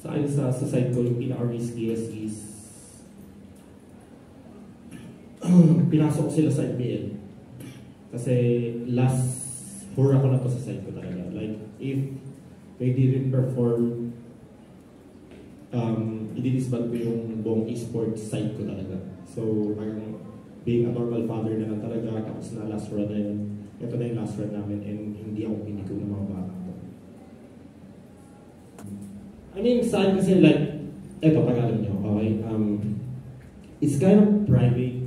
sa akin sa side ko, yung pinaka-riskiest is pinasok ko sila sa MPL. Kasi last hura ko na to sa side ko talaga. Like, if they didn't perform, i-disband ko yung buong esports side ko talaga. So, parang being a normal father na lang talaga, tapos na last run na yun. Ito na yung last run namin and hindi ako pinigo ng mga bata ko. I mean, sa akin kasi like, eto pag alam nyo, okay? It's kind of private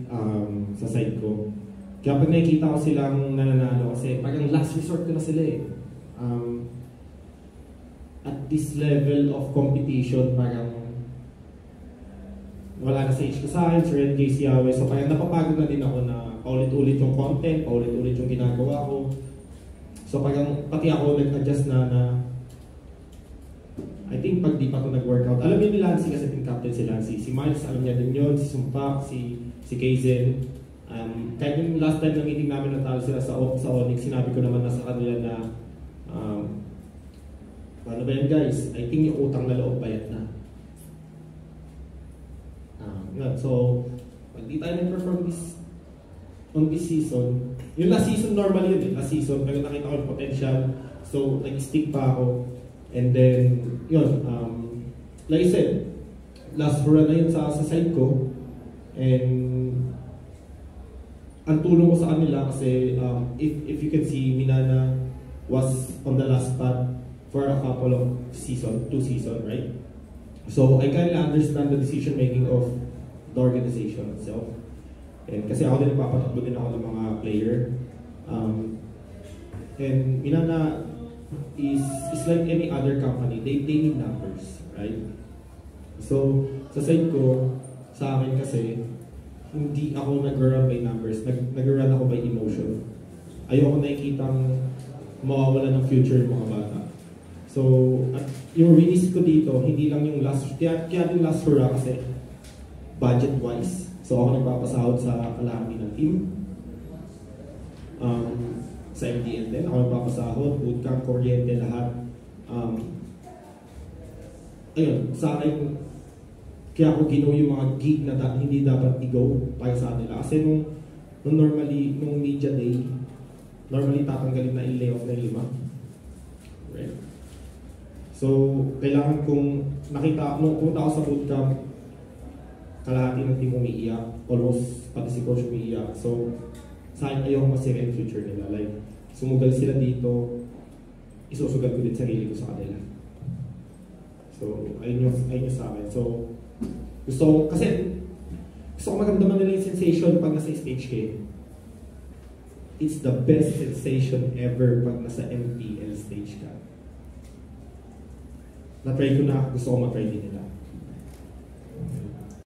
sa side ko. Kaya pag nakikita ko silang nananalo kasi parang last resort ko na sila eh. At this level of competition, parang wala na sa age ko sa akin, Sir NJ Siaway. So parang napapagod na din ako na paulit-ulit yung content, paulit-ulit yung ginagawa ko. So parang pati ako nag-adjust na I think pag di pa ako nag-workout. Alam niyo ni Lancy kasi team captain si Lancy. Si Miles, alam niya din yun. Si Sumpak, si Kaizen. Kahit yung last time na meeting namin natalo sila sa Onyx, sinabi ko naman na sa kanila na ano ba yan guys? I think yung utang na loob bayad na. So, pag di tayo nag-perform on this season, yung last season normally yun eh, last season, pero nakita ko yung potential, so nag-stick pa ako. And then, yun, like I said, last hura na yun sa side ko, and ang tulong ko sa kanila kasi if you can see, Minana was on the last spot for a couple of season, 2 seasons, right? So I kind of understand the decision making of the organization itself. And kasi ako din nagpapatakbo din ako ng mga player. And Minana is like any other company. They need numbers, right? So sa side ko, sa akin kasi, hindi ako nag-run by numbers, nag-run ako by emotion. Ayoko nakikitang mawawala ng future ng mga bata. So, at yung release ko dito, hindi lang yung last, kaya yung last hura kasi budget-wise. So, ako nagpapasahod sa kalahati ng team. Sa MDL din, ako nagpapasahod, bootcamp, kuryente, lahat. Ayun, sa akin, kaya ako ginawa yung mga gig na hindi dapat i-go para sa nila. Kasi nung normally, nung media day, normally tatanggalin na i-layoff na 5. Right? So, kailangan kong nakita, nung punta ako sa bootcamp, kalahati ng team umiiyak, almost pati si coach umiiyak. So, sa akin ayaw masira yung future nila. Like, sumugal sila dito, isusugal ko din sarili ko sa kanila. So, ayun yung sa akin. So, gusto ko maramdaman nila yung sensation pag nasa stage ka. It's the best sensation ever pag nasa MPL stage ka. Na-try ko na, gusto ko ma-try din nila.